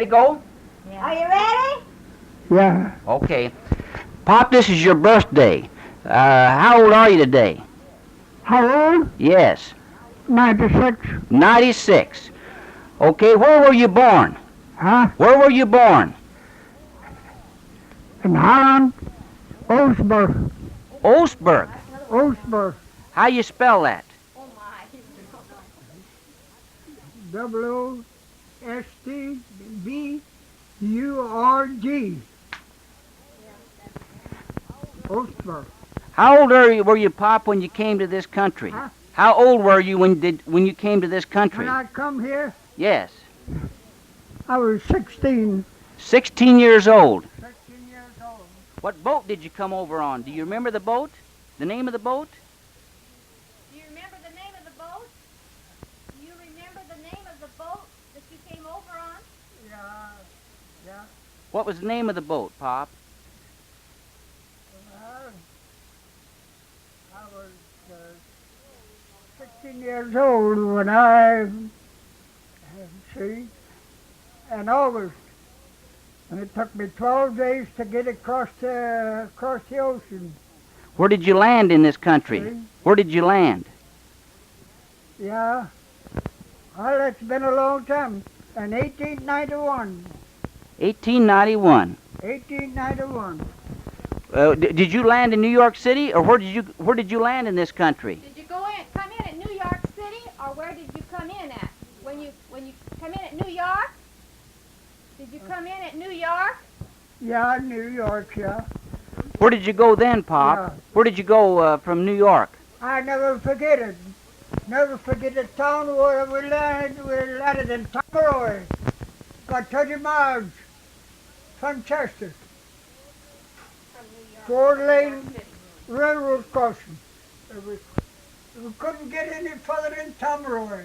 go? Yeah. Are you ready? Yeah. Okay. Pop, this is your birthday. How old are you today? How old? Yes. 96. 96. Okay, where were you born? Huh? Where were you born? In Holland. Oostburg. Oostburg. Oostburg. How you spell that? Wostburg. Oostburg. How old were you, Pop, when you came to this country? Huh? How old were you when you came to this country? When I come here, Yes. I was 16. 16 years old. 16 years old. What boat did you come over on? Do you remember the boat? The name of the boat? Do you remember the name of the boat? Do you remember the name of the boat that you came over on? Yeah. What was the name of the boat, Pop? I was 16 years old when I, in August. And it took me 12 days to get across the ocean. Where did you land in this country? See? Where did you land? Yeah. Well, it's been a long time. In 1891. 1891. 1891. Did you land in New York City, or where did you land in this country? Did you come in at New York City, or where did you come in at? When you come in at New York? Did you come in at New York? Yeah, New York, yeah. Where did you go then, Pop? Yeah. Where did you go from New York? I never forget it. Never forget the town where we landed. We landed in Pomeroy. Got 30 miles from Chester. 4-lane railroad crossing. We couldn't get any further than Pomeroy.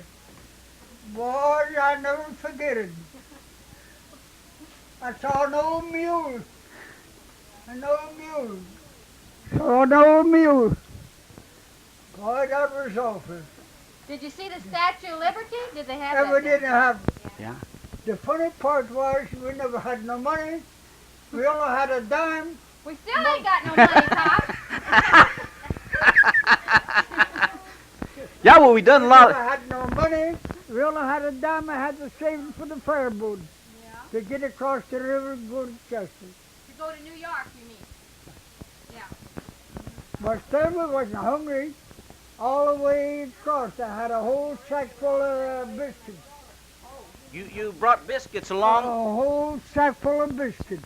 Boy, I never forget it. I saw an old mule. Saw an old mule. Boy, that was awful. Did you see the Statue of Liberty? Did they have And we that? didn't have. Yeah. The funny part was we never had no money. We only had a dime. We still ain't got no money, Pop. Yeah, well, we done a We lot. never had no money. We only had a dime. I had to save it for the ferryboat to get across the river and go to Chester. To go to New York, you mean? Yeah. But still we wasn't hungry. All the way across, I had a whole sack full of biscuits. You brought biscuits A along. whole sack full of biscuits.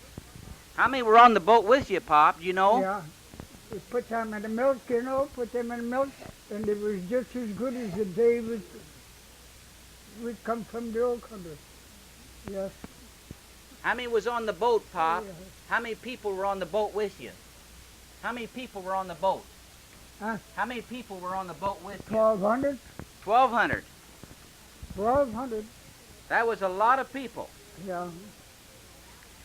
How many were on the boat with you, Pop? Do you know? Yeah. We put them in the milk, put them in the milk, and it was just as good as the day we'd come from the old country. Yes. How many was on the boat, Pop? Yeah. How many people were on the boat with you? How many people were on the boat? Huh? How many people were on the boat with you? 1,200. 1,200. 1,200. That was a lot of people. Yeah.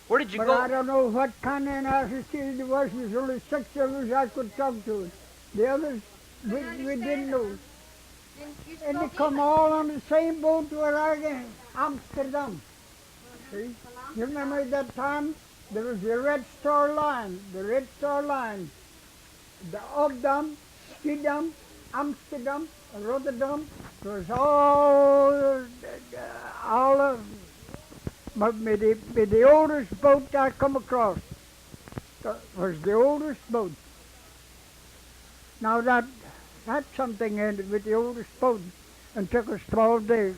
Where did you But go? I don't know what kind of association it was. There's only 6 of us I could talk to. The others, we didn't know. You And they spoke come English. all on the same boat where I in Amsterdam. See? You remember at that time? There was the Red Star Line. The Red Star Line. The Amsterdam, Schiedam, Amsterdam, Rotterdam. It was all but with the oldest boat I come across. That was the oldest boat. Now that's something ended with the oldest boat and took us 12 days.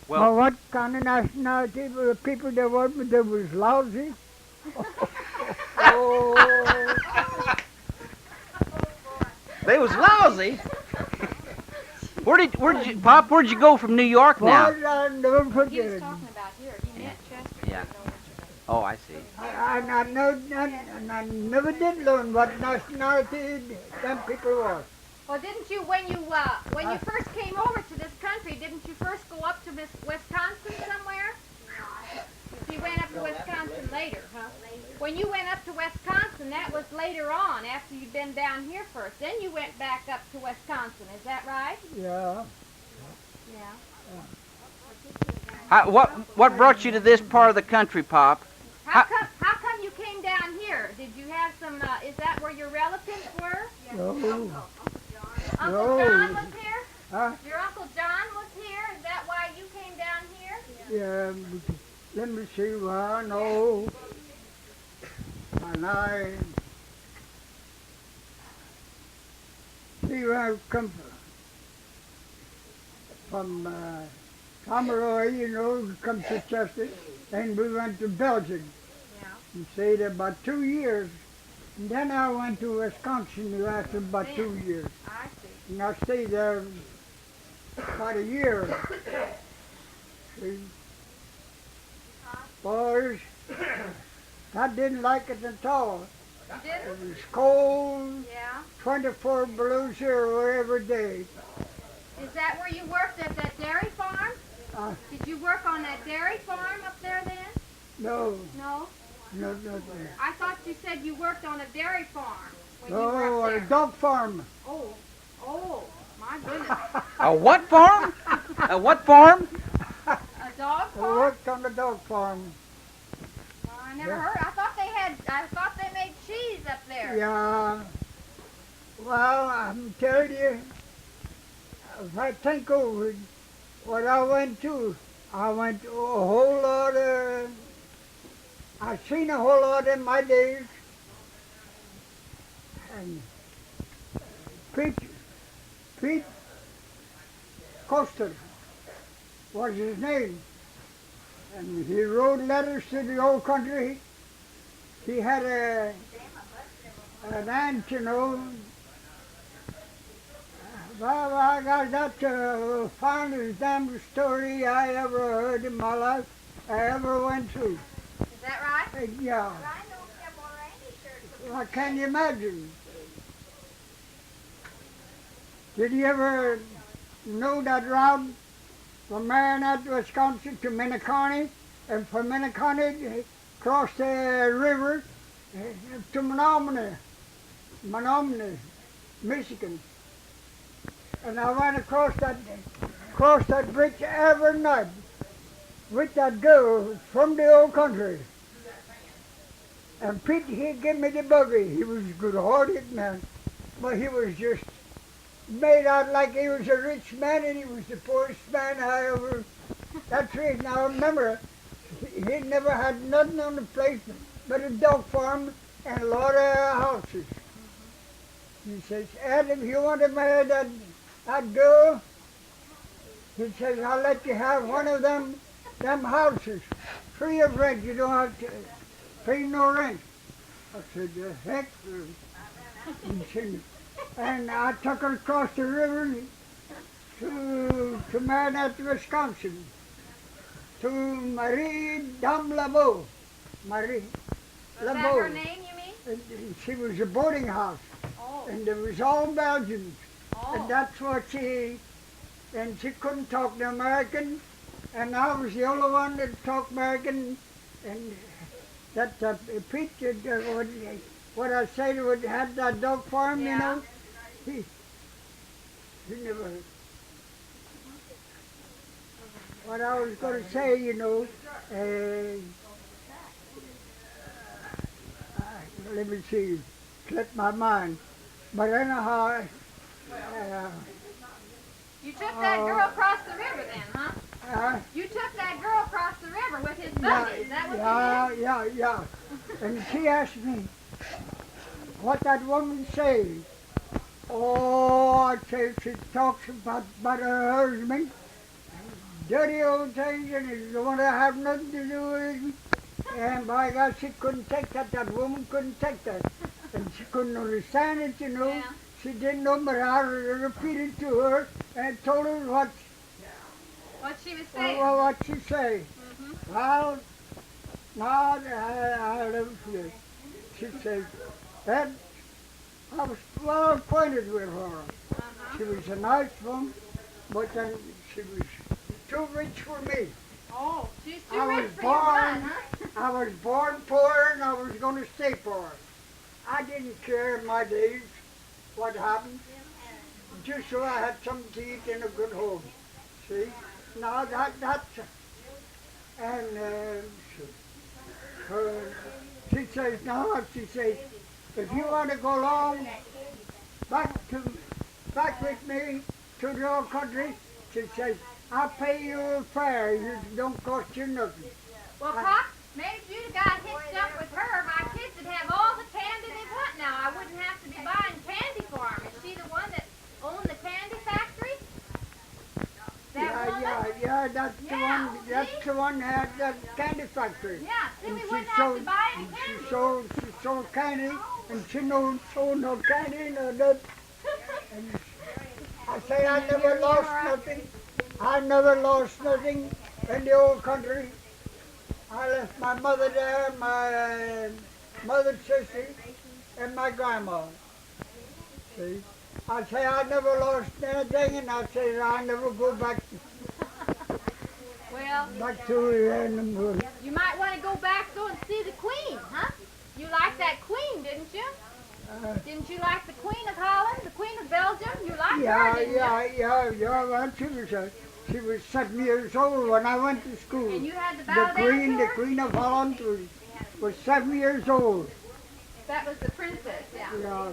Well, What kind of nationality were the people that were? They was lousy. they was lousy. Where'd you, Pop? Where'd you go from New York now? Boy, I never He forget was it. talking about here. He meant Chester. Yeah. Oh, I see. I never did learn what nationality them people were. Well, didn't you, when you first came over to this country, didn't you first go up to Wisconsin somewhere? You went up to Wisconsin later, huh? When you went up to Wisconsin, that was later on, after you'd been down here first. Then you went back up to Wisconsin, is that right? Yeah. Yeah. What brought you to this part of the country, Pop? How come you came down here? Did you have some, is that where your relatives were? No. Uncle John was here? Huh? Your Uncle John was here? Is that why you came down here? Yeah, let me see where I know. And I see where I come from Pomeroy, you know, come to Chester, and we went to Belgium. Yeah. And stayed there about 2 years. And then I went to Wisconsin after about 2 years. I see. And I stayed there about a year. See? Boys, I didn't like it at all. You It didn't? was cold, Yeah. 24 below zero every day. Is that where you worked at that dairy farm? Uh, Did you work on that dairy farm up there then? no, No? no. I thought you said you worked on a dairy farm when you No, were a up there. dog farm. Oh, my goodness. A what farm? A what farm? A dog I farm? worked on the dog farm. I never heard. I thought they made cheese up there. Yeah. Well, I'm telling you, if I think over it, what I went to a whole lot of, I've seen a whole lot in my days. And Pete Coster was his name. And he wrote letters to the old country. He had an aunt, you know. Well, I got that's the finest damn story I ever heard in my life, I ever went through. Is that right? Yeah, I can't imagine. Did you ever know that route from Marinette, Wisconsin to Minneconne, and from Minneconne across the river to Menominee, Michigan? And I went across that bridge every night with that girl from the old country. And Pete, he gave me the buggy. He was a good-hearted man, but he was just made out like he was a rich man, and he was the poorest man I ever. That's the reason I remember. He never had nothing on the place but a dog farm and a lot of houses. He says, Ed, if you want to marry that girl, he says, I'll let you have one of them houses, free of rent. You don't have to pay no rent. I said, the heck? He said, and I took her across the river to Marinette, Wisconsin, to Marie Dame Labeau. Marie Is that her Labeau. name, you mean? She was a boarding house, Oh. and there was all Belgians. And Oh. that's what and she couldn't talk the American, and I was the only one that talked American, and that Pete, what I said, would had that dog farm, you Yeah. know, he never, what I was going to say, you know, let me see, slipped my mind, but anyhow, You took that girl across the river then, huh? You took that girl across the river with his buggy. Is that what you did? yeah. And she asked me what that woman say. Oh, I say she talks about her husband, dirty old things, and he don't want to have nothing to do with it. And by God, she couldn't take that. That woman couldn't take that, and she couldn't understand it, you know. Yeah. She didn't know, but I repeated to her and told her what she was saying. what she say. Mm-hmm. Well, now I never forget. She said, Ed, I was well acquainted with her. Uh-huh. She was a nice woman, but then she was too rich for me. Oh, she's too I rich was for your blood, born- huh? I was born poor and I was going to stay poor. I didn't care in my days what happened, just so I had something to eat in a good home. See? Now And she says, no, she says, if you want to go along back with me to the old country, she says, I'll pay you a fare. You don't cost you nothing. Well, Pop, maybe if you'd have got hitched up with her, my kids would have all the candy they want now. I wouldn't have to be buying candy for them. Is she the one that owned the candy factory? That woman? Yeah, that's the one. That's the one that had that candy factory. Yeah, see, we And wouldn't have to buy any candy. she sold candy, and she no sold no candy, no that. And I say I never lost nothing. I never lost nothing in the old country. I left my mother there, my mother's sister, and my grandma. See, I say I never lost anything, and I say I never go back Well, to the you might want to go back though and see the Queen, huh? You liked that Queen, didn't you? Didn't you like the Queen of Holland, the Queen of Belgium? You liked her, didn't you? Well, she was 7 years old when I went to school. And you had to bow down to The her? Queen of Holland was 7 years old. That was the princess, yeah. Yeah.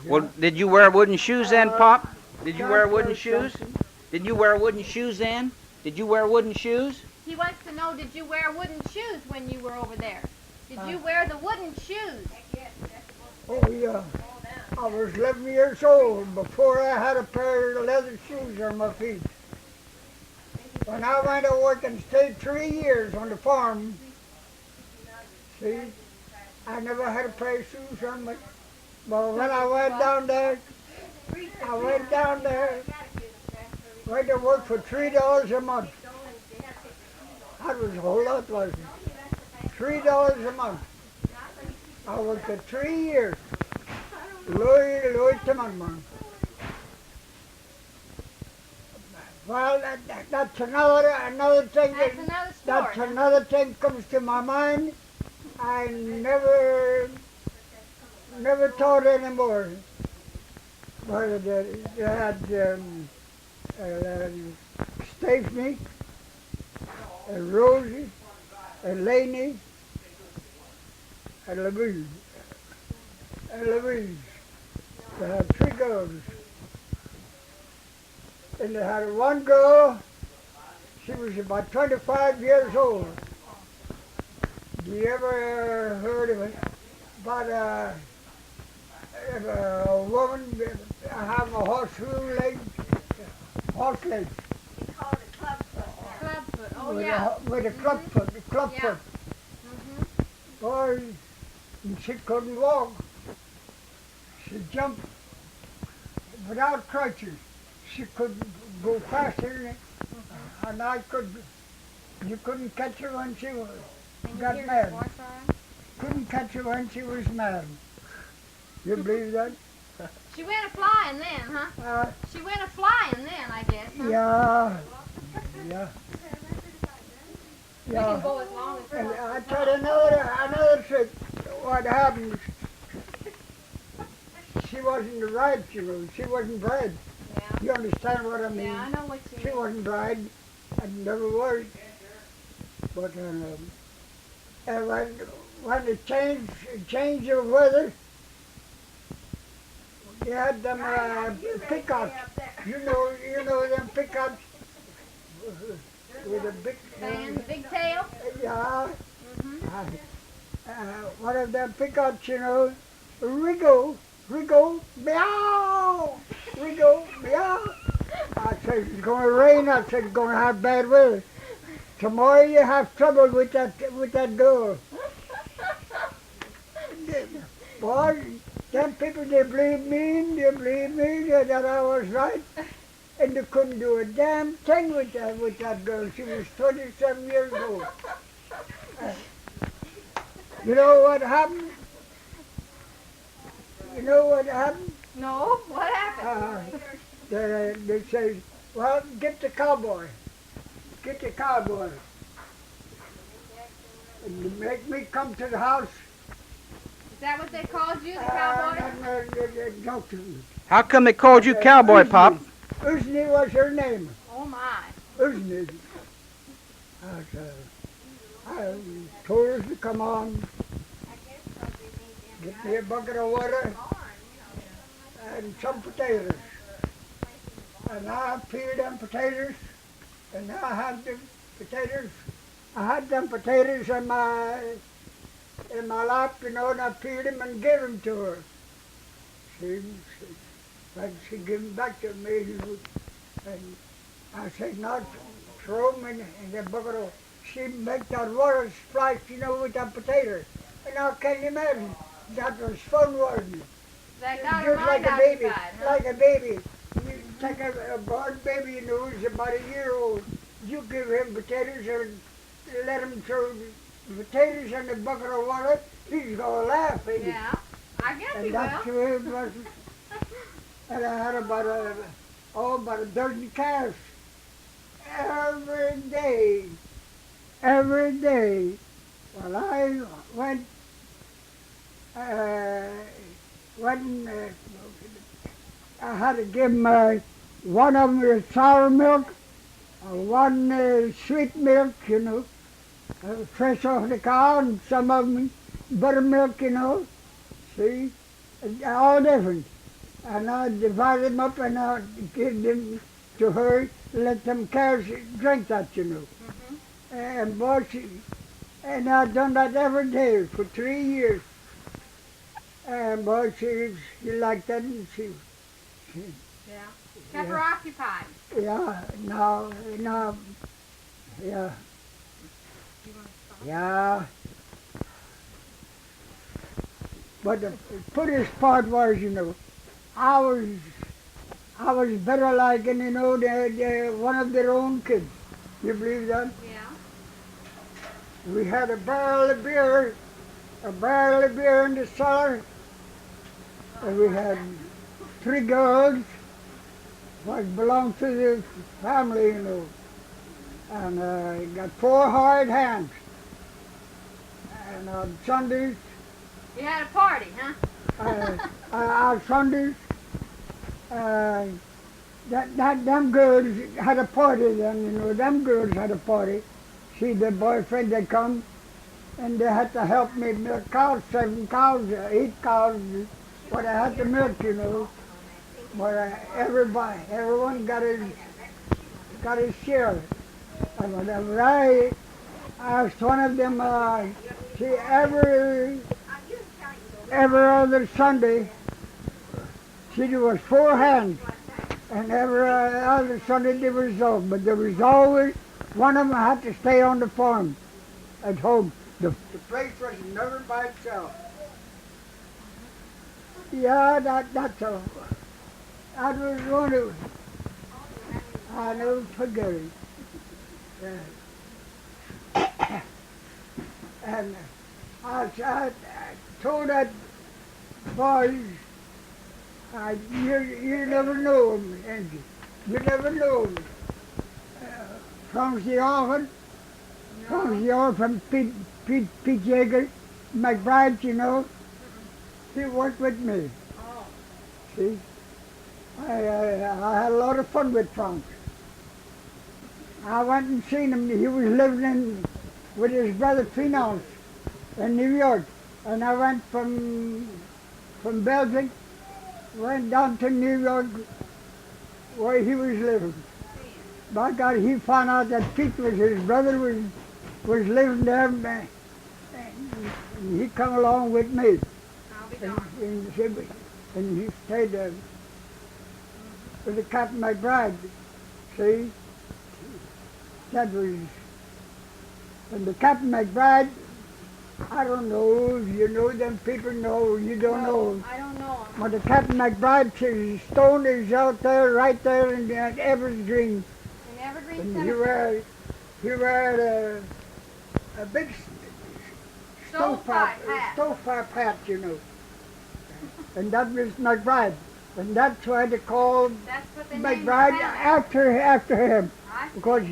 Well, did you wear wooden shoes then, Pop? Did you wear wooden shoes? Did you wear wooden shoes then? Did you wear wooden shoes? He wants to know, did you wear wooden shoes when you were over there? Did you wear the wooden shoes? Oh, yeah. I was 11 years old before I had a pair of leather shoes on my feet. When I went to work and stayed 3 years on the farm, see, I never had a pair of shoes on my. But when I went down there, went to work for $3 a month. That was a whole lot, wasn't it? $3 a month. I worked for 3 years. Louis Timmerman. Well, that's another thing. That's another sport. That's another thing comes to my mind. I never taught anymore. But they had Stephanie, and Rosie, and Laney, and Louise. They had 3 girls. And they had one girl, she was about 25 years old. Do you ever heard of it? About a woman having a horseshoe leg? Horse leg. They call it clubfoot. Clubfoot, oh With yeah. with a clubfoot, Yeah. Boy, and she couldn't walk. She jumped without crutches. She could go faster, and you couldn't catch her when she got mad. Couldn't catch her when she was mad. You believe that? She went a flying then, huh? She went a flying then, I guess, huh? Yeah. We can go as long as And we want. I tell you another trick. What happened? She wasn't bride, she wasn't bred. Yeah. You understand what I mean? Yeah, I know what you She mean. wasn't bride, and never was. But when it changed the weather, they had them pickups. You know them pickups with a big And big tail. yeah. One of them pickups, Rigo, meow, Rigo, meow. I said, it's going to rain. I said, it's going to have bad weather. Tomorrow you have trouble with that girl. Boy, them people, they believed me that I was right. And they couldn't do a damn thing with that girl. She was 27 years old. You know what happened? No, what happened? They say, well, get the cowboy. And you make me come to the house. Is that what they called you, the cowboy? No, How come they called you cowboy, Pop? Uzni was her name. Oh my. Uzni. I told her to come on, get me a bucket of water and some potatoes. And I peeled them potatoes, and I had the potatoes. I had them potatoes in my lap, and I peeled them and gave them to her. When she gave them back to me, and I said, not throw them in the bucket of. She make that water splash, with that potato. And I can't imagine. That was fun, wasn't it? That got her Just mind like a baby, occupied, huh? like a baby. You take a born baby, who's about a year old. You give him potatoes and let him throw the potatoes in the bucket of water. He's gonna laugh, ain't he? Yeah, I guess he And that's the will. way it was. And I had about a dozen calves every day. Every day. Well, I went I had to give them one of them was sour milk, one sweet milk, fresh off the cow, and some of them buttermilk, see, all different. And I divided them up and I gave them to her, let them cows drink that, Mm-hmm. And boy, and I've done that every day for 3 years. And boy, she liked that, and she Yeah. Kept her occupied. yeah, no, yeah, yeah. But the prettiest part was, I was better liking, one of their own kids. You believe that? Yeah. We had a barrel of beer in the cellar, and we had 3 girls, what belonged to the family, and got 4 hired hands. And on Sundays, You had a party, huh? on Sundays, them girls had a party then, them girls had a party. See, the boyfriend, they come, and they had to help me milk cows, 7 cows, 8 cows, but I had to milk, But everyone got his share. And whenever I asked one of them, see, every other Sunday, see, there was 4 hands, and every other Sunday there was but there was always one of them had to stay on the farm at home. The place was never by itself. Yeah, that's all. I was one of, I never forget it. And I told that boy, you never know him, and you never know him. From the orphan, Pete Jaeger, McBride, he worked with me. Oh. See, I had a lot of fun with Frank. I went and seen him. He was living with his brother Finance in New York, and I went from Belgium, went down to New York where he was living. By God, he found out that Pete was his brother was living there, and he come along with me. I'll be darned. And he stayed there with the Captain McBride. See, that was, and the Captain McBride, I don't know if you know them people, no, you don't know. I don't know him. But the Captain McBride, his stone is out there, right there in Evergreen. In Evergreen And Cemetery. he wear a big Stovepipe hat. stovepipe hat, And that was McBride. And that's why they called That's what they named the McBride family. after him. I see. Because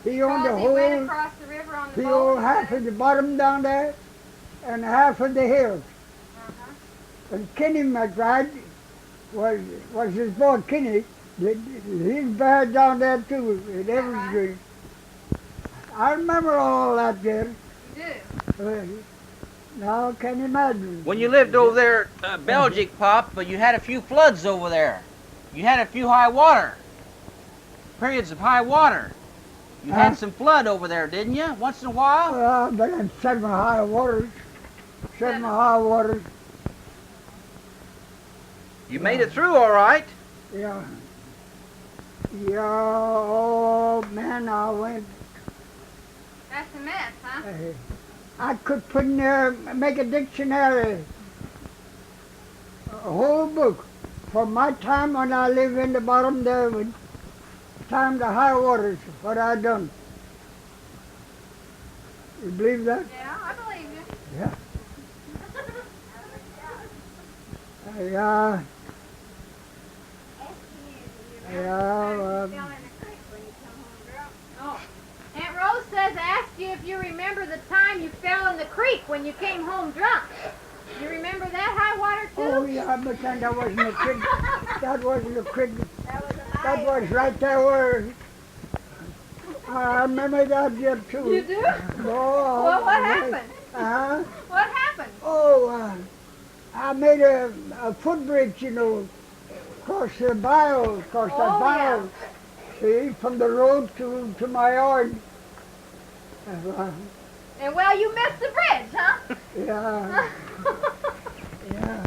he owned the Because he went whole, across the river on the he boat. owned half of the bottom down there and half of the hills. Uh-huh. And Kenny McBride was his boy, Kenny. He's buried down there too, in Evergreen. I remember all that, dear. You do. Now, can you imagine? When you lived over there, Belgic, Pop, but you had a few floods over there. You had a few high water. Periods of high water. You had some flood over there, didn't you? Once in a while? But in 7 high waters. 7 high waters. You made it through all right. Yeah. Yeah, oh man, I went. That's a mess, huh? I could put in there, make a dictionary, a whole book, from my time when I lived in the bottom there, with time the high waters, what I done. You believe that? Yeah, I believe you. Yeah. Yeah. Yeah. Oh. Aunt Rose says ask you if you remember the time you fell in the creek when you came home drunk. You remember that high water too? Oh yeah, but then that wasn't a creek. That wasn't a creek. That was right there where. I remember that yet too. You do? Oh, Well, what happened? Huh? What happened? Oh, I made a footbridge, you know, across the bayou, across that Oh, bayou. See, from the road to my yard. And well, you missed the bridge, huh? Yeah, yeah.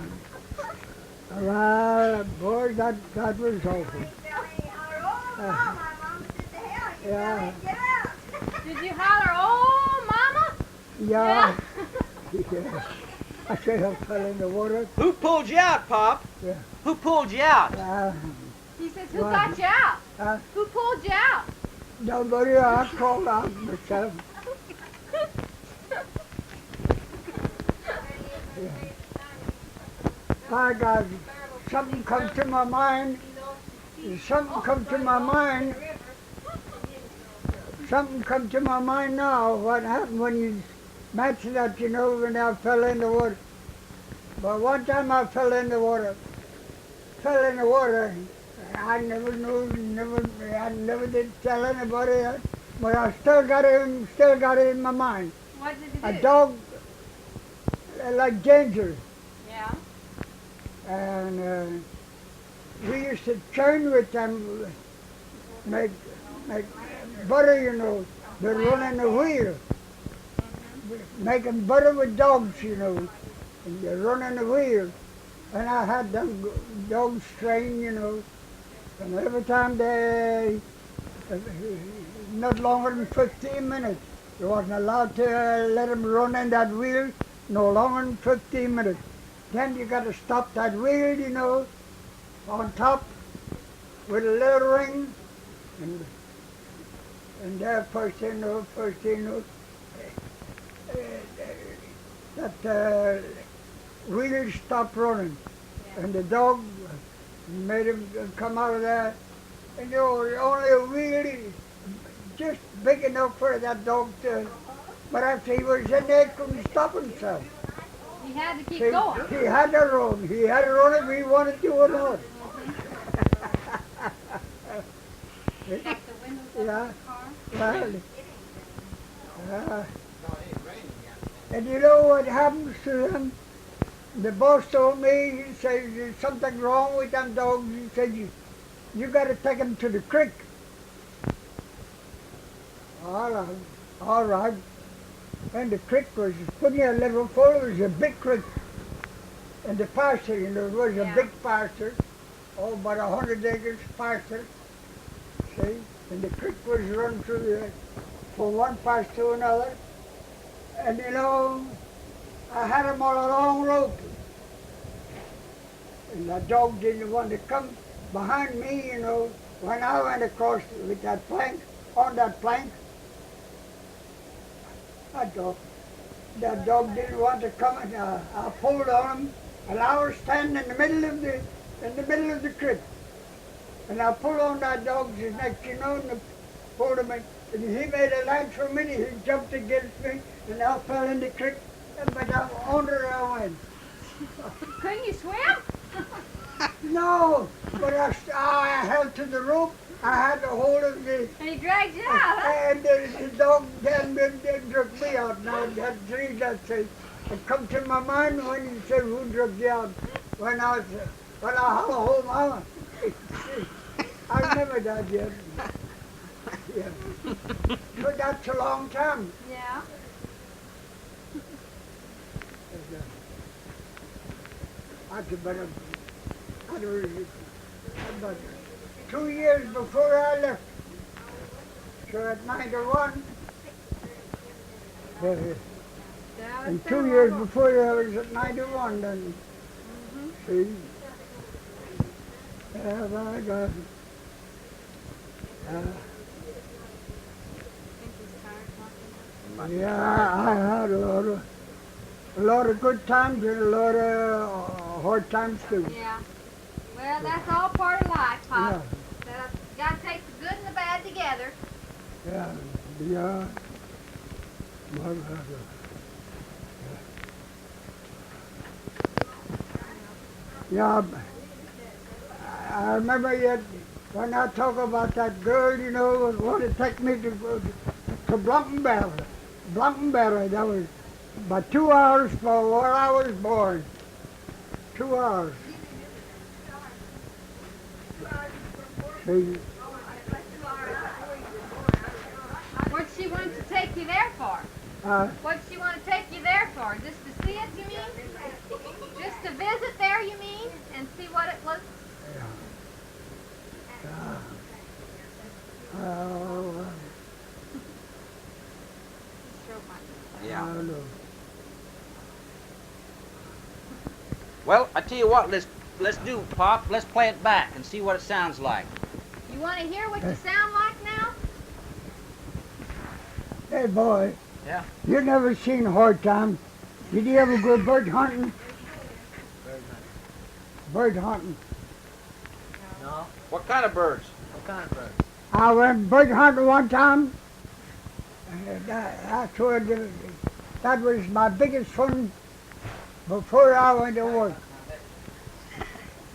Well, boy, that was awful. Yeah, Did you holler, oh, mama? yeah, yeah. I said I fell in the water. Who pulled you out, Pop? Yeah. Who pulled you out? He says, who Well, got you out? Huh? Who pulled you out? Nobody, I crawled out myself. My God, something come to my mind. Something come to my mind. Something come to my mind now. What happened when you match that, you know, when I fell in the water. But one time I fell in the water. Fell in the water. I never knew, I never did tell anybody that. But I still got it in my mind. What did you do? A dog like Ginger. Yeah. And we used to churn with them, make butter, you know. They're running the wheel. Making butter with dogs, you know. And they're running the wheel. And I had them dogs trained, you know. And every time they, not longer than 15 minutes, you wasn't allowed to let them run in that wheel no longer than 15 minutes. Then you got to stop that wheel, you know, on top with a little ring. And there, first thing you know, that wheel stopped running. And the dog made him come out of there. And you know, only a wheel just big enough for that dog to, but after he was in there, he couldn't stop himself. He had to keep See, going. he had to run. He had to run if he wanted to or not. Check the windows of Yeah. the car. Well, and you know what happens to them? The boss told me, he said, there's something wrong with them dogs. He said, you got to take them to the creek. All right. And the creek was putting a level full. It was a big creek. And the pasture, you know, it was a big pasture. Oh, about 100 acres pasture. See? And the creek was run through there from one pasture to another. And you know, I had them on a long rope. And the dog didn't want to come behind me, you know, when I went across with that plank, on that plank. That dog didn't want to come, and I pulled on him, and I was standing in the middle of the creek. And I pulled on that dog's neck, you know, and pulled him in. And he made a line for me, he jumped against me, and I fell in the creek, but under I went. Couldn't you swim? No, but I held to the rope, I had to hold him, And he dragged you out, huh? and the dog then drug me out. Now that three that say, it come to my mind when you said who drug you out. When I hollow home, I remember that yet. Yeah. But that's a long time. Yeah. But 2 years before I left, so at 91, Yeah, and it's 2 been a years long- before I was at 91 then, see? Yeah, my God. Yeah, I had a lot of good times and a lot of hard times too. Yeah. Well, that's all part of life, Pop. Yeah, You gotta take the good and the bad together. yeah, yeah. My God. Yeah, I remember yet when I talk about that girl, you know, wanted to take me to Blankenberry. Blankenberry, that was about 2 hours from where I was born. 2 hours. See, What'd she want to take you there for? What'd she want to take you there for? Just to see it, you mean? Just to visit there, you mean? And see what it was? oh, Yeah. I don't know. Well, I tell you what, let's do, Pop. Let's play it back and see what it sounds like. You want to hear what you sound like now? Hey, boy. Yeah. You never seen hard time. Did you ever go bird hunting? Bird hunting. No. What kind of birds? What kind of birds? I went bird hunting one time. And that's where that was my biggest fun before I went to work.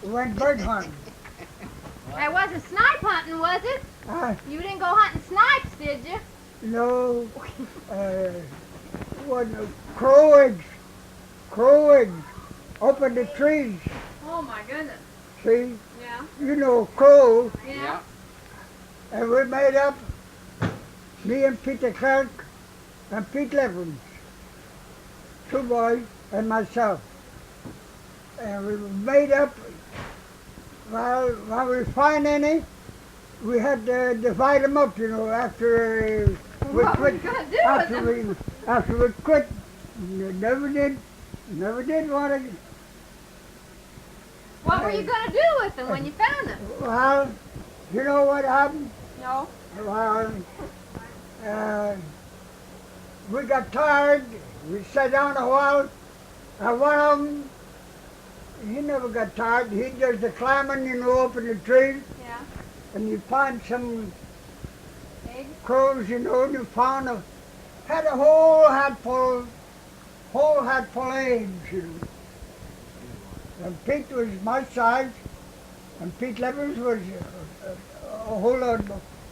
Went bird hunting. That wasn't snipe hunting, was it? I, You didn't go hunting snipes, did you? no, wasn't crow eggs. Crow eggs up in the trees. Oh my goodness. See, Yeah. you know crow. Yeah. And we made up, me and Peter Clark and Pete Levens, 2 boys and myself. And we made up, while we find any, we had to divide them up, you know, after we What were quit. you gonna do with them? After we quit, never did want to. What were you gonna do with them when you found them? Well, you know what happened? No. Well, we got tired. We sat down a while, and one of them, he never got tired. He does the climbing, you know, up in the trees, Yeah. and you find some Eggs? crows, you know, and you found had a whole hatful of eggs, you know. And Pete was my size, and Pete Levers was a whole lot,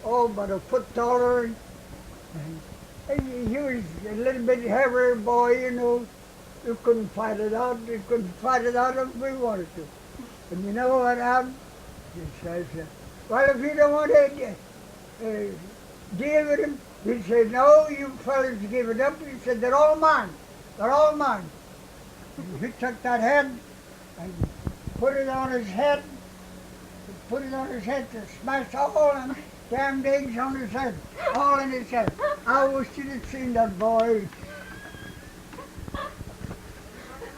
about a foot taller. And he was a little bit heavier boy, you know. You couldn't fight it out. You couldn't fight it out if we wanted to. And you know what happened? He says, well, if you don't want to deal with him, he said, no, you fellas give it up. He said, they're all mine. They're all mine. And he took that head and put it on his head. Put it on his head to smash all them damn eggs on his head. All in his head. I wish you'd have seen that boy.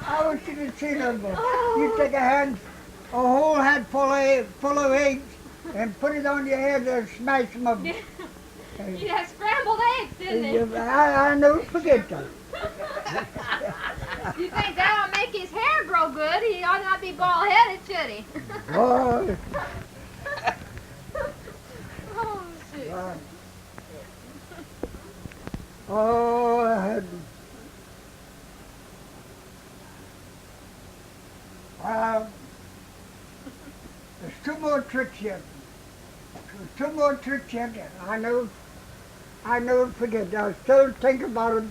I wish you'd have seen that boy. You take a whole head full of eggs and put it on your head and smash them up. You had scrambled eggs, didn't you? I never forget that. You think that'll make his hair grow good? He ought not be bald-headed, should he? Boy. Oh, shoot. Oh, I had. There's 2 more tricks yet. Two more trips yet. I never forget. I still think about it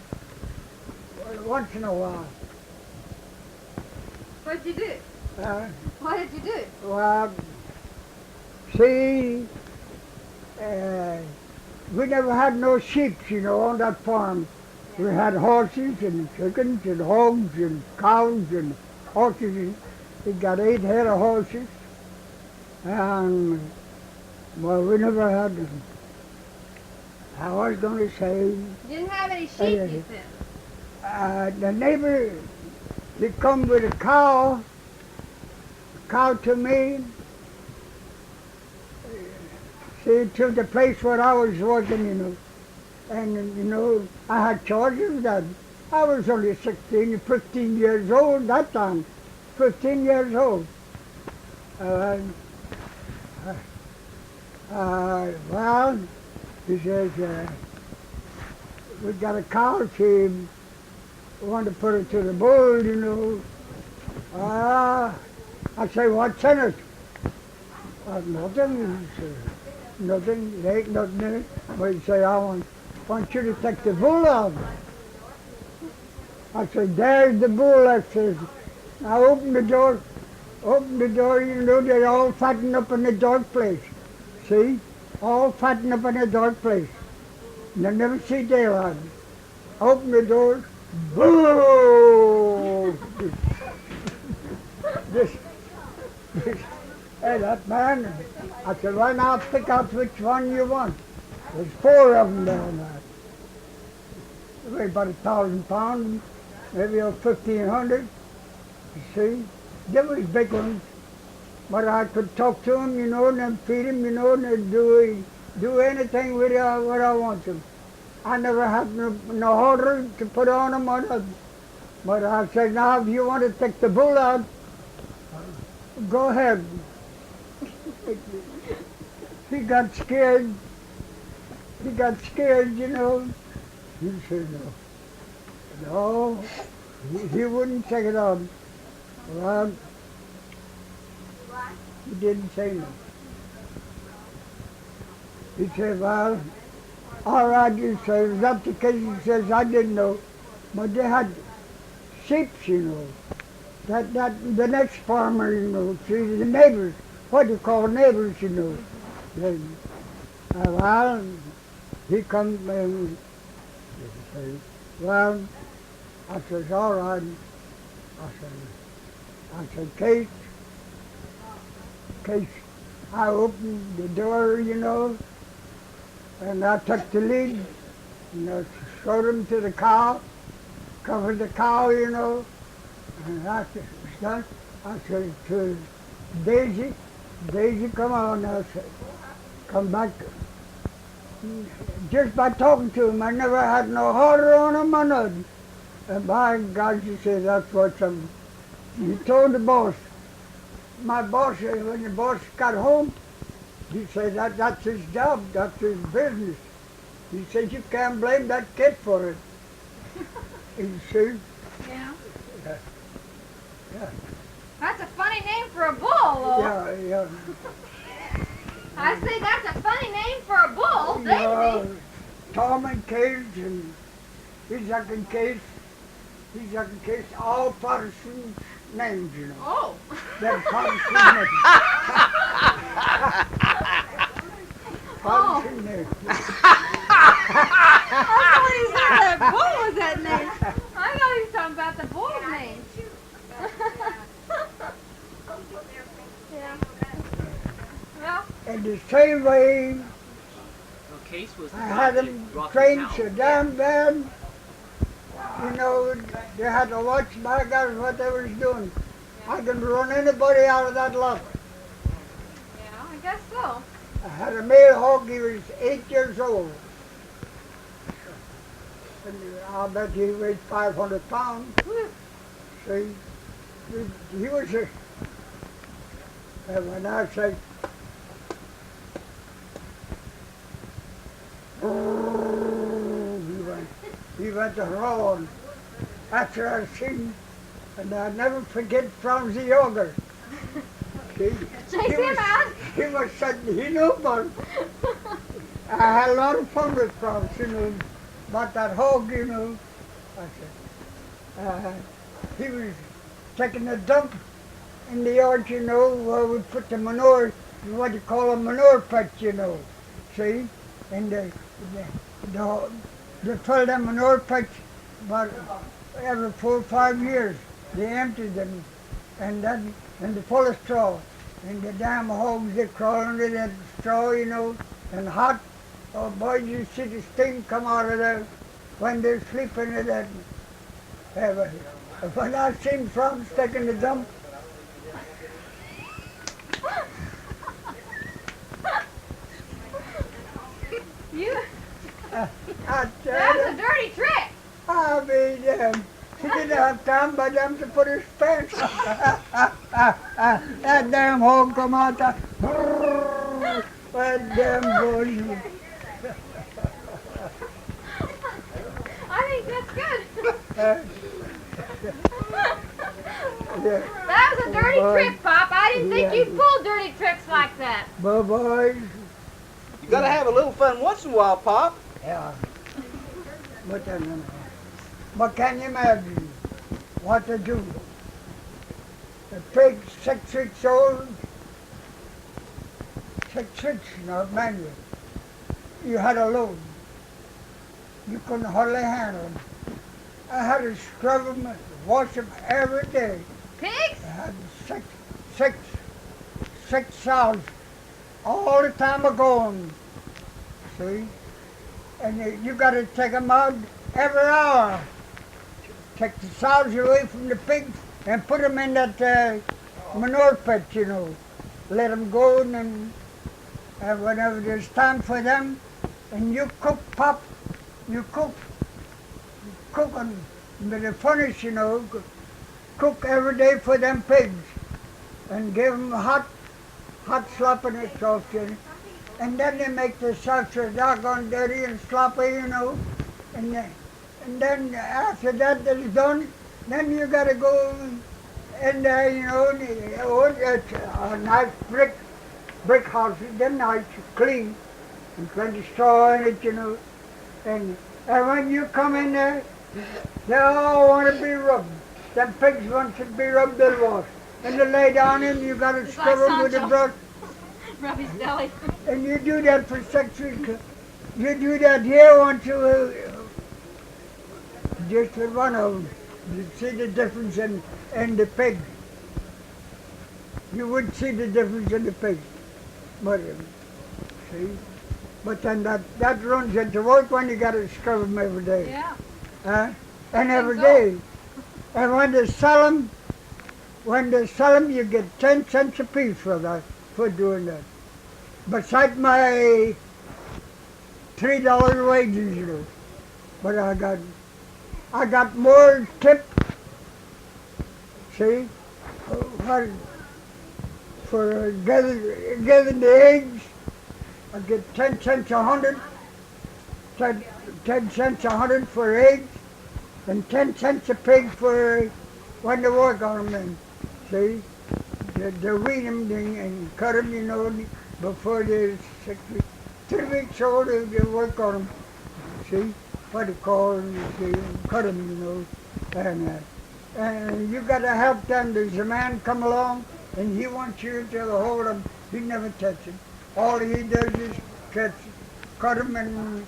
once in a while. What'd you do? What did you do? Well, see, we never had no sheep, on that farm. We had horses and chickens and hogs and cows and horses. We got 8 head of horses. And, well, we never had them. I was going to say, You didn't have any sheep, you said. the neighbor, he come with a cow to me, see, to the place where I was working, And, I had charge of that. I was only 16, 15 years old that time. 15 years old. Well, he says, we got a cow, she wanted to put it to the bull, I say, what's in it? Nothing. He said, nothing, there ain't nothing in it. But he said, I want you to take the bull out. I said, there's the bull. I says, now open the door, they're all fattened up in the dark place. See? All fattened up in a dark place. And they never see daylight. Open the door, boom! this, hey, that man, I said, well, now pick out which one you want. There's 4 of them down there. They weigh about 1,000 pounds, maybe 1,500. You see? They was big ones. But I could talk to them, and then feed them, and then do anything with what I want to. I never had no order to put on them or nothing. But I said, now if you want to take the bull out, go ahead. He got scared. He said no. No, he wouldn't take it on. Well, he didn't say no. He said, well, all right, he says, is that the case? He says, I didn't know. But they had sheep, That the next farmer, see, the neighbors, what do you call neighbors, They, well, he comes and he says, well, I says, all right. I said, Kate, I opened the door, and I took the lead, and I showed him to the cow, covered the cow, and after it's done, I said to Daisy, come on, I said, come back. Just by talking to him, I never had no order on him or nothing. And by God, she said, that's what's something. He told the boss, my boss, when the boss got home, he said that's his job, that's his business. He said, you can't blame that kid for it. You see? Yeah. Yeah. That's a funny name for a bull, though. Yeah. I say that's a funny name for a bull, Daisy. Tom and Cage and Isaac and Cage, all Protestant names, Oh. They're Protestant names. Protestant names. I thought he said that bull was that name. I thought he was talking about the bull's name. Yeah. Well, In the same way, Case was the I guy had that them brought the trained cow. so damn bad. They had to watch my guys what they was doing. I can run anybody out of that lot. yeah, I guess so. I had a male hog, he was 8 years old. And I'll bet he weighed 500 pounds. See, he was a, and when I said, he went to roar after I seen, and I'll never forget Franz the Ogre. See, Chase him out. he was such, he knew about it. I had a lot of fun with Franz, about that hog, I said, he was taking a dump in the yard, where we put the manure, what you call a manure patch, see? And they fill them manure patch about every 4 or 5 years. They empty them, and they full of straw. And the damn hogs, they crawl under that straw, and hot. Oh boy, you see the steam come out of there when they're sleeping in that. When I seen Franz taking the dump, I tell That's a you, dirty trick. I mean, he didn't have time by them to put his pants on. That damn hog come out there. That damn boy. I think that's good. Yeah. That was a dirty Boy. trick, Pop. I didn't think Yeah. you'd pull dirty tricks like that. But boys, You gotta have a little fun once in a while, Pop. yeah. But can you imagine what to do? The pig, 6 weeks old, 6 weeks, not manual. You had a load. You couldn't hardly handle them. I had to scrub them, wash them every day. Pigs? I had six sows all the time of going, see? And you got to take them out every hour. Take the sows away from the pigs and put them in that manure pit, Let them go, and whenever there's time for them, and you cook, Pop, you cook them with the furnace, cook every day for them pigs, and give them hot slop in the saucepan. And then they make the sauce so doggone dirty and sloppy, and then after that is done, then you gotta go in there, it's a nice brick house, them nice, clean, and plenty straw in it, and when you come in there, they all want to be rubbed. Them pigs want to be rubbed and washed. And they lay down in, you got to It's scrub like them with a Sancho. brush. Rub his belly. And you do that for 6 weeks. You do that here once just with one of them. You see the difference in the pig. You would see the difference in the pig. But, see? But then that runs into work when you got to scrub them every day. Yeah. And every so. day. And when they sell them, you get 10 cents a piece for doing that. Besides my $3 wages, But I got more tip. See, what for gathering the eggs, I get 10 cents a hundred. 10 cents a hundred for eggs, and 10 cents a pig for when they work on them. See, they weed them and cut them, before they're 6 weeks, 3 weeks old. They work on them. See, what they call them, cut them, and you got to help them. There's a man come along, and he wants you to hold him. He never touches him. All he does is cut him and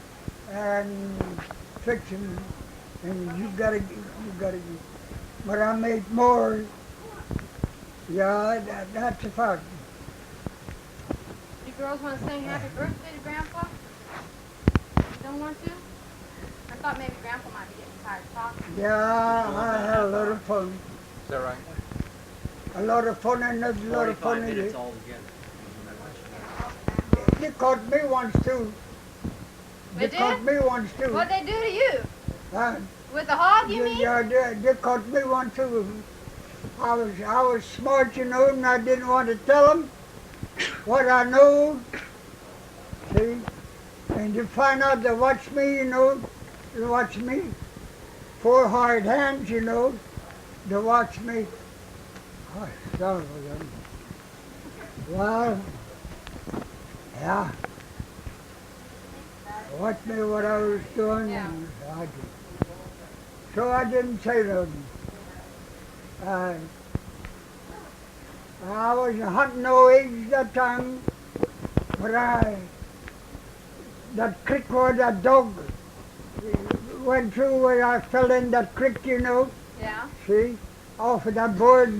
fix him, and you gotta. But I made more. Yeah, that's a fact. You girls want to sing happy birthday to Grandpa? You don't want to? I thought maybe Grandpa might be getting tired of talking. Yeah, I had a lot of fun. Is that right? A lot of fun, and there's a lot of fun in it. all together. They caught me once too. They caught did? me once too. What'd they do to you? Huh? With the hog, you mean? Yeah, they caught me once too. I was smart, and I didn't want to tell them what I know. See, and to find out they watch me, they watch me. 4 hard hands, they watch me. Oh, son of a gun. Well, Yeah. Watch me what I was doing. Yeah. And I did. So I didn't say nothing. Uh, I was hunting no eggs that time, but that creek where that dog went through, where I fell in that creek, you know, Yeah. see, off of that board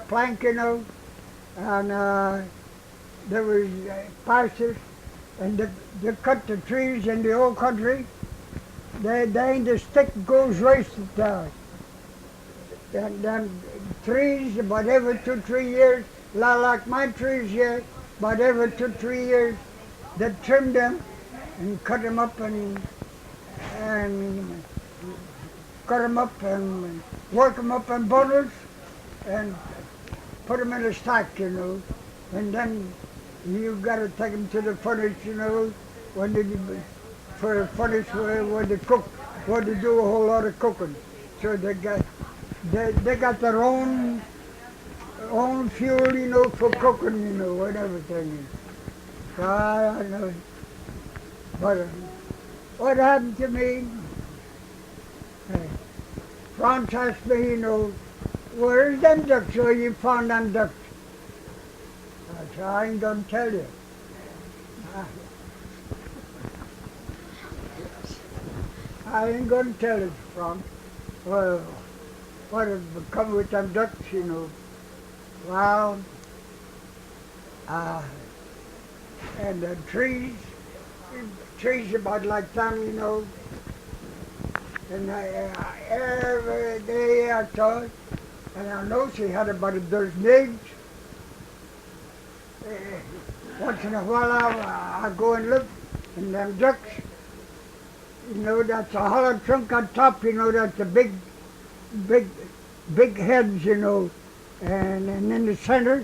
plank, you know, and there was pastures, and they cut the trees in the old country. They ain't the stick goes wasted there. And them trees, about every 2-3 years, like my trees here, about every 2-3 years, they trim them and cut them up and cut them up and work them up in bundles and put them in a stack, you know. And then you got to take them to the furnace, you know, for the furnace where they cook, where they do a whole lot of cooking. So they got their own fuel, you know, for cooking, you know, and everything. So I know. But what happened to me? Franz asked me, you know, where's them ducks? Where you found them ducks? I said, I ain't gonna tell you. I ain't gonna tell you, Franz. Well, what had become with them ducks, you know? Well, and the trees about like them, you know. And every day I saw it, and I know she had about a dozen eggs. Once in a while I go and look, and them ducks, you know, that's a hollow trunk on top, you know, that's the big heads, you know. And in the center,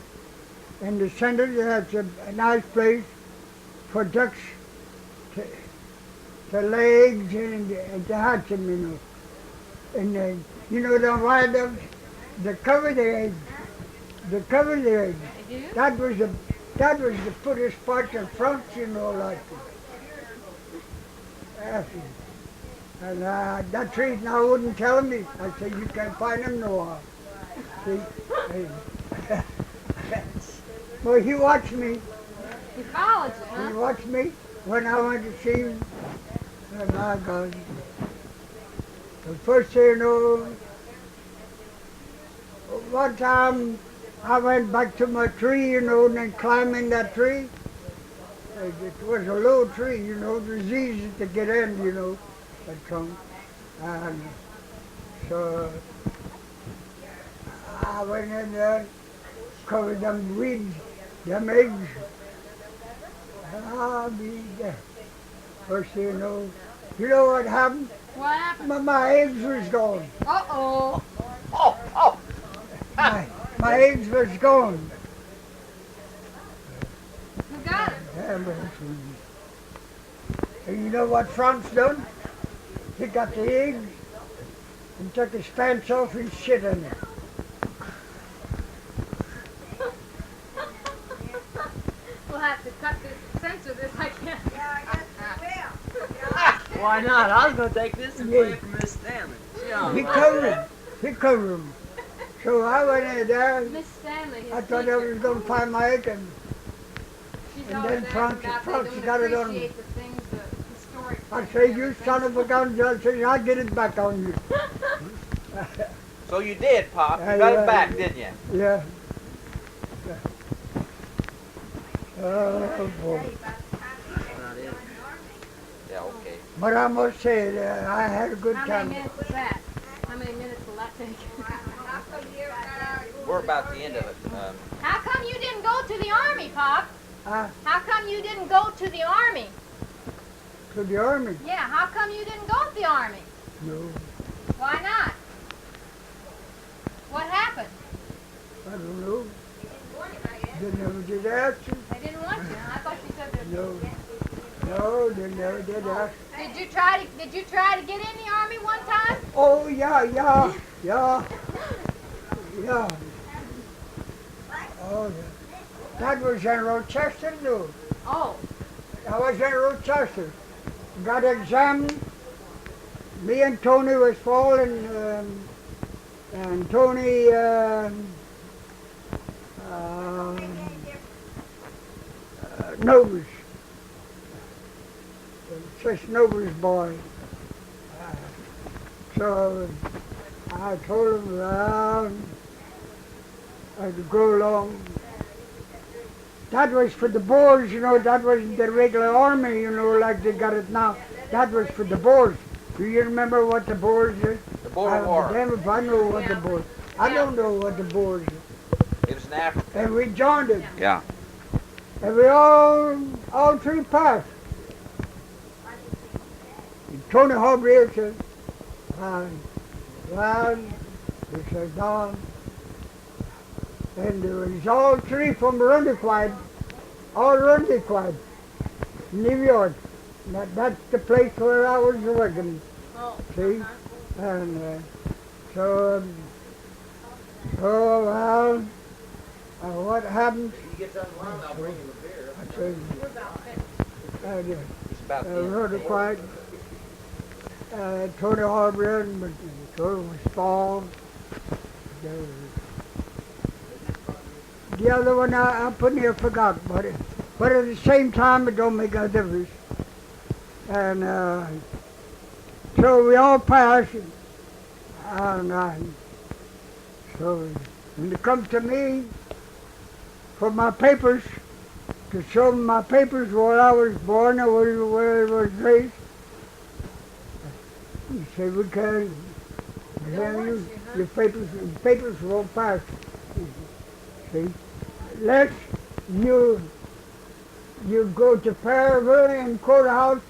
that's a nice place for ducks to lay eggs and to hatch them, you know. And you know the wild ducks, they cover the eggs. They cover the eggs. They do? That was the prettiest part of France, you know, like. And that's the reason I wouldn't tell me. I said, you can't find them nowhere. See? Well, he watched me. He followed you, He huh? watched me when I went to see him. Oh, my God. The first thing you know, one time I went back to my tree, you know, and then climbed in that tree. It was a low tree, you know, it was easy to get in, you know, that trunk. And so I went in there, covered them weeds, them eggs. I'll be there. First thing you know what happened? What happened? My eggs was gone. Uh-oh. Oh! My eggs was gone. Who got it? And you know what Franz done? He got the eggs and took his pants off and shit in it. We'll have to censor this, I guess. Why not? I was gonna take this and play it for Miss Stanley. He covered him. So I went in there, Miss Stanley, his I thought I teacher, was going to find my egg, and she's and always then asking Franz about they don't got it on. appreciate the things, the historic I things say, and you everything. son of a gun, I said, I'll get it back on you. So you did, Pop. You Yeah, got yeah. it back, didn't you? Yeah. Oh, boy. Yeah, okay. But I must say, I had a good How time. many minutes was that? How many minutes will that take? We're about the end of it. How come you didn't go to the army, Pop? Uh, How come you didn't go to the army? to the army. Yeah, how come you didn't go to the army? No, Why not? What happened? I don't know. They never did ask you. They didn't want you. I thought you said that. No, they never did ask. Did you try to get in the army one time? Oh, yeah. Oh, yeah. That was General Chester, though. Oh, I was in Rochester. Got examined. Me and Tony was falling, and Tony Novus, just Novus boy. So I told him, well, I could go along. That was for the Boers, you know, that wasn't the regular army, you know, like they got it now. That was for the Boers. Do you remember what the Boers is? The Boer War. Damn if I know what the Boers. I don't know what the Boers is. It was in Africa. And we joined it. Yeah. And we all three passed. And Tony Hobry said, well, he said, no. And there was all three from Rundequide, all Rundequide, New York. That's the place where I was working. Oh. See? And so, well, what happened? You get something wrong, I'll bring you a beer. I said, It's about Rundequide, Tony Harbor, but Tony was small. The other one I put here forgot, but at the same time it don't make a difference. And so we all passed, and so when it comes to me for my papers, to show them my papers where I was born and where I was raised, he said, we can't, your papers won't pass. See? Unless you go to Fairville and courthouse